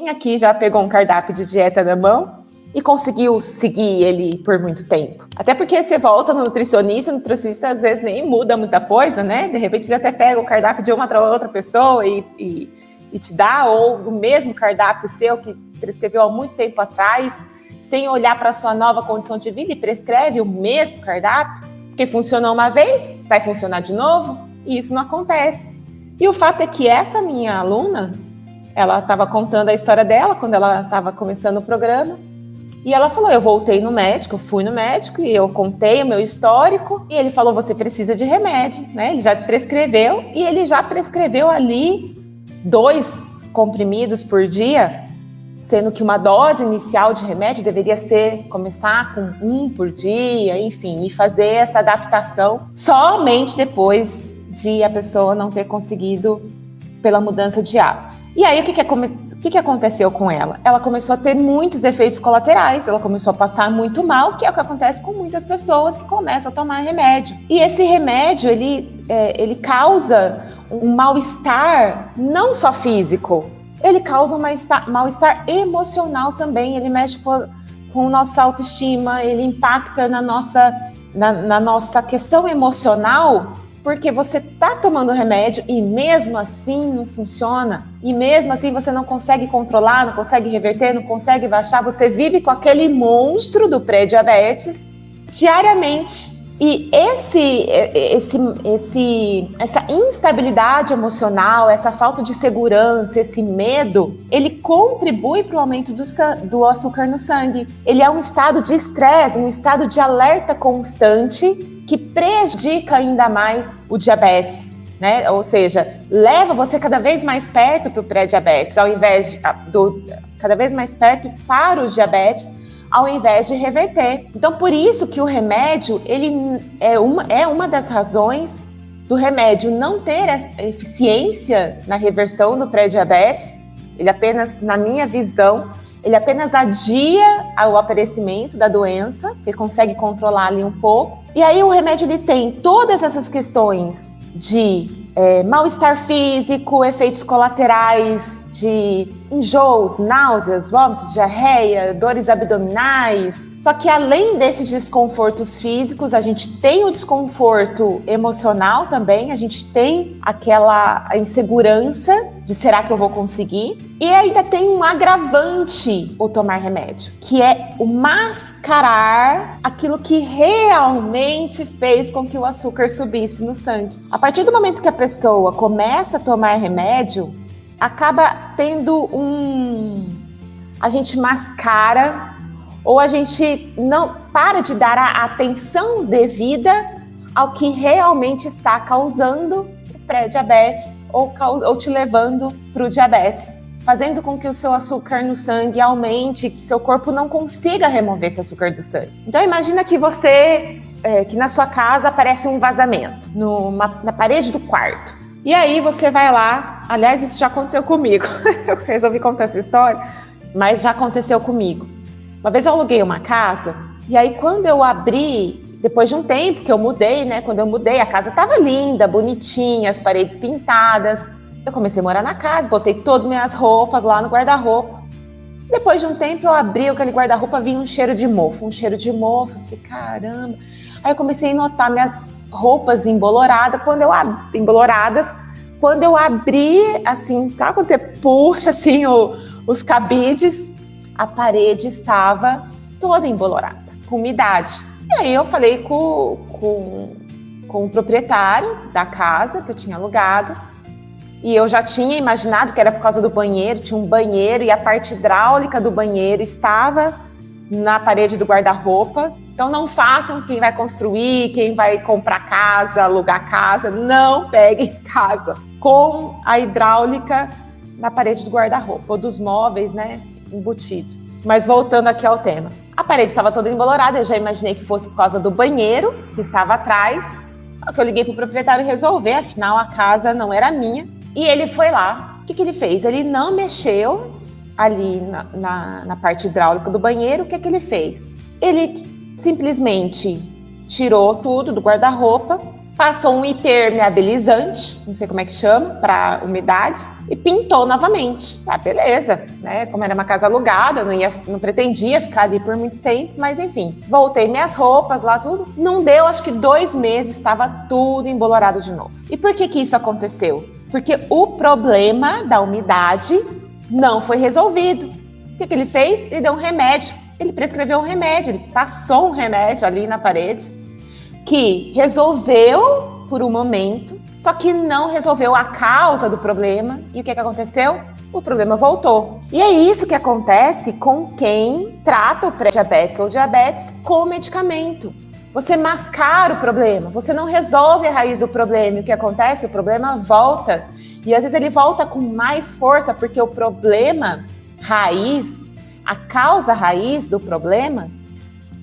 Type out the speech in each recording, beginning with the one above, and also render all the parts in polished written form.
Quem aqui já pegou um cardápio de dieta na mão e conseguiu seguir ele por muito tempo? Até porque você volta no nutricionista, o nutricionista às vezes nem muda muita coisa, né? De repente ele até pega o cardápio de uma para outra pessoa e te dá, ou o mesmo cardápio seu que prescreveu há muito tempo atrás, sem olhar para a sua nova condição de vida, e prescreve o mesmo cardápio, porque funcionou uma vez, vai funcionar de novo, e isso não acontece. E o fato é que essa minha aluna, ela estava contando a história dela quando ela estava começando o programa, e ela falou, eu voltei no médico, eu fui no médico e eu contei o meu histórico, e ele falou, você precisa de remédio, né? Ele já prescreveu, e ele já prescreveu ali 2 comprimidos por dia, sendo que uma dose inicial de remédio deveria começar com 1 por dia, enfim, e fazer essa adaptação somente depois de a pessoa não ter conseguido pela mudança de hábitos. E aí, o que aconteceu com ela? Ela começou a ter muitos efeitos colaterais, ela começou a passar muito mal, que é o que acontece com muitas pessoas que começam a tomar remédio. E esse remédio, ele causa um mal-estar não só físico, ele causa um mal-estar emocional também, ele mexe com nossa autoestima, ele impacta na nossa questão emocional, porque você está tomando remédio e mesmo assim não funciona, e mesmo assim você não consegue controlar, não consegue reverter, não consegue baixar, você vive com aquele monstro do pré-diabetes diariamente. E essa instabilidade emocional, essa falta de segurança, esse medo, ele contribui para o aumento do açúcar no sangue. Ele é um estado de estresse, um estado de alerta constante que prejudica ainda mais o diabetes, né? Ou seja, leva você cada vez mais perto para o pré-diabetes, ao invés cada vez mais perto para o diabetes, ao invés de reverter. Então, por isso que o remédio, ele é uma das razões do remédio não ter eficiência na reversão do pré-diabetes. Ele apenas, na minha visão, ele apenas adia o aparecimento da doença, que ele consegue controlar ali um pouco. E aí o remédio, ele tem todas essas questões de mal-estar físico, efeitos colaterais de enjoos, náuseas, vômitos, diarreia, dores abdominais. Só que além desses desconfortos físicos, a gente tem o desconforto emocional também, a gente tem aquela insegurança de será que eu vou conseguir? E ainda tem um agravante o tomar remédio, que é o mascarar aquilo que realmente fez com que o açúcar subisse no sangue. A partir do momento que a pessoa começa a tomar remédio, acaba tendo a gente mascara, ou a gente não para de dar a atenção devida ao que realmente está causando o pré-diabetes ou te levando para o diabetes, fazendo com que o seu açúcar no sangue aumente, que seu corpo não consiga remover esse açúcar do sangue. Então imagina que que na sua casa aparece um vazamento na parede do quarto. E aí você vai lá, aliás, isso já aconteceu comigo, eu resolvi contar essa história, mas já aconteceu comigo. Uma vez eu aluguei uma casa, e aí quando eu abri, depois de um tempo que eu mudei, né? Quando eu mudei, a casa estava linda, bonitinha, as paredes pintadas. Eu comecei a morar na casa, botei todas minhas roupas lá no guarda-roupa. Depois de um tempo eu abri aquele guarda-roupa, vinha um cheiro de mofo, falei, caramba. Aí eu comecei a notar minhas roupas emboloradas, quando eu abri, assim, tá? Quando você puxa, assim, os cabides, a parede estava toda embolorada, com umidade. E aí eu falei com o proprietário da casa, que eu tinha alugado, e eu já tinha imaginado que era por causa do banheiro, tinha um banheiro, e a parte hidráulica do banheiro estava na parede do guarda-roupa. Então não façam, quem vai construir, quem vai comprar casa, alugar casa, não peguem casa com a hidráulica na parede do guarda-roupa, ou dos móveis, né, embutidos. Mas voltando aqui ao tema. A parede estava toda embolorada, eu já imaginei que fosse por causa do banheiro, que estava atrás. Eu liguei para o proprietário resolver, afinal a casa não era minha. E ele foi lá. O que ele fez? Ele não mexeu ali na parte hidráulica do banheiro. O que ele fez? Ele simplesmente tirou tudo do guarda-roupa passou um impermeabilizante, não sei como é que chama, para umidade, e pintou novamente. Ah, beleza, né? Como era uma casa alugada, não pretendia ficar ali por muito tempo, mas enfim, voltei minhas roupas lá, tudo. Não deu, acho que 2 meses, estava tudo embolorado de novo. E por que isso aconteceu? Porque o problema da umidade não foi resolvido. O que ele fez? Ele deu um remédio. Ele prescreveu um remédio, ele passou um remédio ali na parede, que resolveu por um momento, só que não resolveu a causa do problema. E o que aconteceu? O problema voltou. E é isso que acontece com quem trata o pré-diabetes ou diabetes com medicamento. Você mascara o problema, você não resolve a raiz do problema. E o que acontece? O problema volta. E às vezes ele volta com mais força, porque o problema raiz, a causa raiz do problema,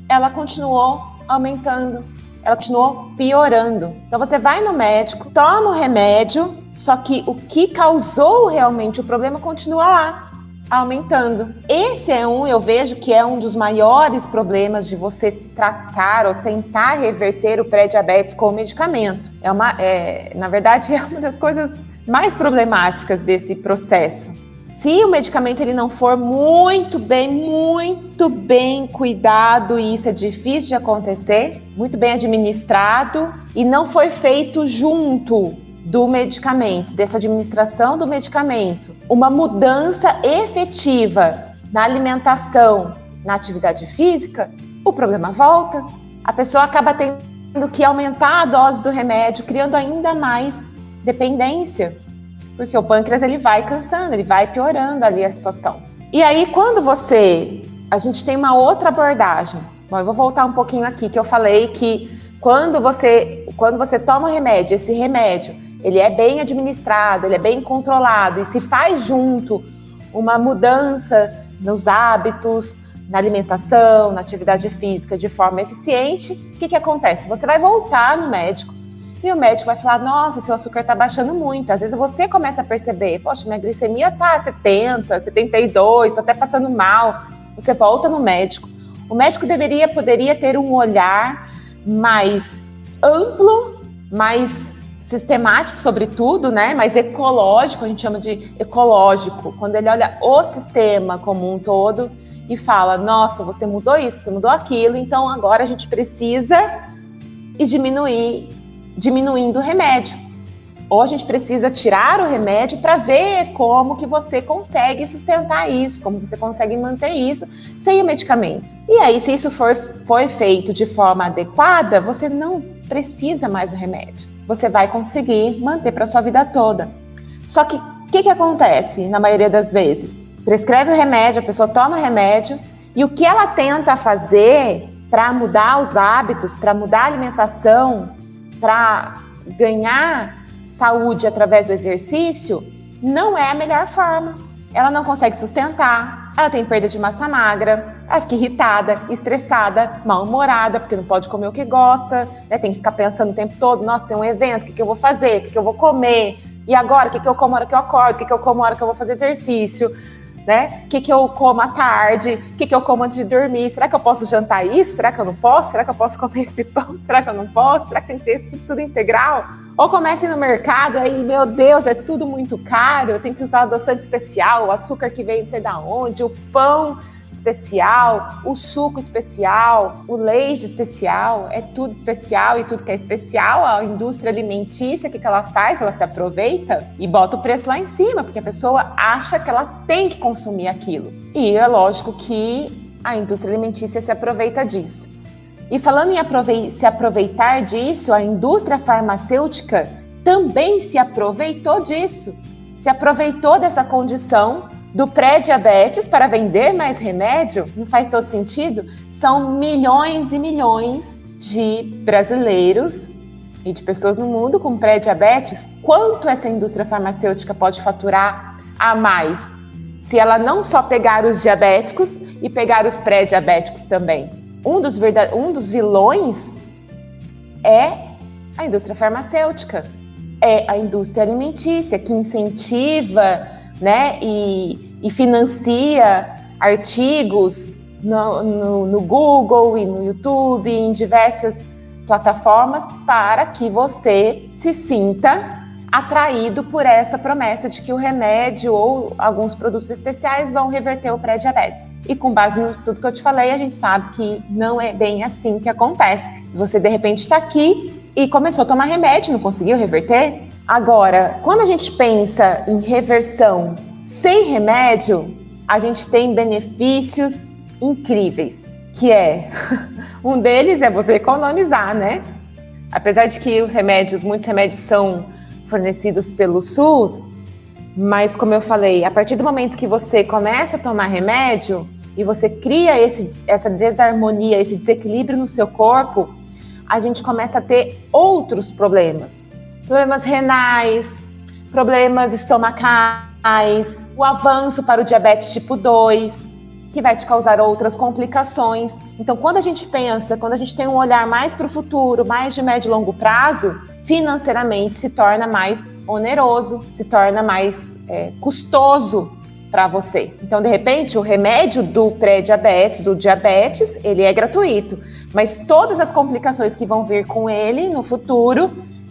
ela continuou aumentando. Ela continuou piorando. Então você vai no médico, toma o remédio, só que o que causou realmente o problema continua lá, aumentando. Esse eu vejo que é um dos maiores problemas de você tratar ou tentar reverter o pré-diabetes com o medicamento. Na verdade, é uma das coisas mais problemáticas desse processo. Se o medicamento ele não for muito bem cuidado, e isso é difícil de acontecer, muito bem administrado, e não foi feito junto do medicamento, dessa administração do medicamento, uma mudança efetiva na alimentação, na atividade física, o problema volta. A pessoa acaba tendo que aumentar a dose do remédio, criando ainda mais dependência. Porque o pâncreas ele vai cansando, ele vai piorando ali a situação. E aí a gente tem uma outra abordagem. Bom, eu vou voltar um pouquinho aqui, que eu falei que quando você toma o remédio, esse remédio, ele é bem administrado, ele é bem controlado e se faz junto uma mudança nos hábitos, na alimentação, na atividade física de forma eficiente, o que acontece? Você vai voltar no médico, e o médico vai falar, nossa, seu açúcar está baixando muito. Às vezes você começa a perceber, poxa, minha glicemia está 70, 72, estou até passando mal. Você volta no médico. O médico poderia ter um olhar mais amplo, mais sistemático sobre tudo, né? Mais ecológico, a gente chama de ecológico. Quando ele olha o sistema como um todo e fala, nossa, você mudou isso, você mudou aquilo, então agora a gente precisa diminuindo o remédio. Ou a gente precisa tirar o remédio para ver como que você consegue sustentar isso, como você consegue manter isso sem o medicamento. E aí, se isso foi feito de forma adequada, você não precisa mais do remédio. Você vai conseguir manter para a sua vida toda. Só que o que acontece na maioria das vezes? Prescreve o remédio, a pessoa toma o remédio, e o que ela tenta fazer para mudar os hábitos, para mudar a alimentação, para ganhar saúde através do exercício, não é a melhor forma. Ela não consegue sustentar, ela tem perda de massa magra, ela fica irritada, estressada, mal-humorada, porque não pode comer o que gosta, né? Tem que ficar pensando o tempo todo, nossa, tem um evento, o que eu vou fazer, o que eu vou comer, e agora, o que eu como na hora que eu acordo, o que eu como na hora que eu vou fazer exercício, né? O que eu como à tarde, o que eu como antes de dormir, será que eu posso jantar isso? Será que eu não posso? Será que eu posso comer esse pão? Será que eu não posso? Será que tem que ter isso tudo integral? Ou comece no mercado, aí, meu Deus, é tudo muito caro, eu tenho que usar o adoçante especial, o açúcar que veio não sei da onde, o pão especial, o suco especial, o leite especial, é tudo especial, e tudo que é especial, a indústria alimentícia, o que ela faz? Ela se aproveita e bota o preço lá em cima, porque a pessoa acha que ela tem que consumir aquilo. E é lógico que a indústria alimentícia se aproveita disso. E falando em se aproveitar disso, a indústria farmacêutica também se aproveitou disso, se aproveitou dessa condição do pré-diabetes para vender mais remédio. Não faz todo sentido? São milhões e milhões de brasileiros e de pessoas no mundo com pré-diabetes. Quanto essa indústria farmacêutica pode faturar a mais se ela não só pegar os diabéticos e pegar os pré-diabéticos também? Um dos vilões é a indústria farmacêutica, é a indústria alimentícia, que incentiva, né, e financia artigos no Google e no YouTube, em diversas plataformas para que você se sinta atraído por essa promessa de que o remédio ou alguns produtos especiais vão reverter o pré-diabetes. E com base em tudo que eu te falei, a gente sabe que não é bem assim que acontece. Você, de repente, está aqui e começou a tomar remédio, não conseguiu reverter? Agora, quando a gente pensa em reversão sem remédio, a gente tem benefícios incríveis, que é, um deles é você economizar, né? Apesar de que muitos remédios são fornecidos pelo SUS, mas como eu falei, a partir do momento que você começa a tomar remédio e você cria essa desarmonia, esse desequilíbrio no seu corpo, a gente começa a ter outros problemas. Problemas renais, problemas estomacais, o avanço para o diabetes tipo 2, que vai te causar outras complicações. Então, quando a gente tem um olhar mais para o futuro, mais de médio e longo prazo, financeiramente se torna mais oneroso, se torna mais custoso para você. Então, de repente, o remédio do pré-diabetes, do diabetes, ele é gratuito, mas todas as complicações que vão vir com ele no futuro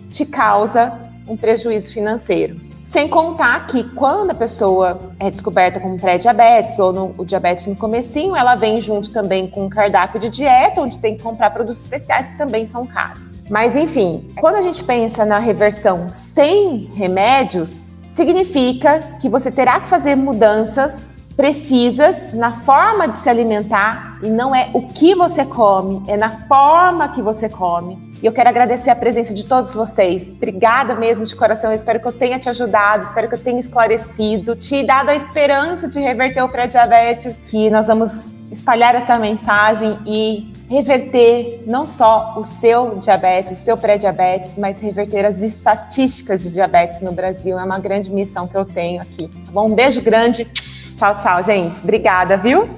te causa um prejuízo financeiro. Sem contar que quando a pessoa é descoberta com pré-diabetes ou o diabetes no comecinho, ela vem junto também com um cardápio de dieta, onde tem que comprar produtos especiais que também são caros. Mas enfim, quando a gente pensa na reversão sem remédios, significa que você terá que fazer mudanças precisas na forma de se alimentar, e não é o que você come, é na forma que você come. E eu quero agradecer a presença de todos vocês. Obrigada mesmo de coração. Eu espero que eu tenha te ajudado, espero que eu tenha esclarecido, te dado a esperança de reverter o pré-diabetes, que nós vamos espalhar essa mensagem e reverter não só o seu diabetes, o seu pré-diabetes, mas reverter as estatísticas de diabetes no Brasil. É uma grande missão que eu tenho aqui. Tá bom? Um beijo grande. Tchau, tchau, gente. Obrigada, viu?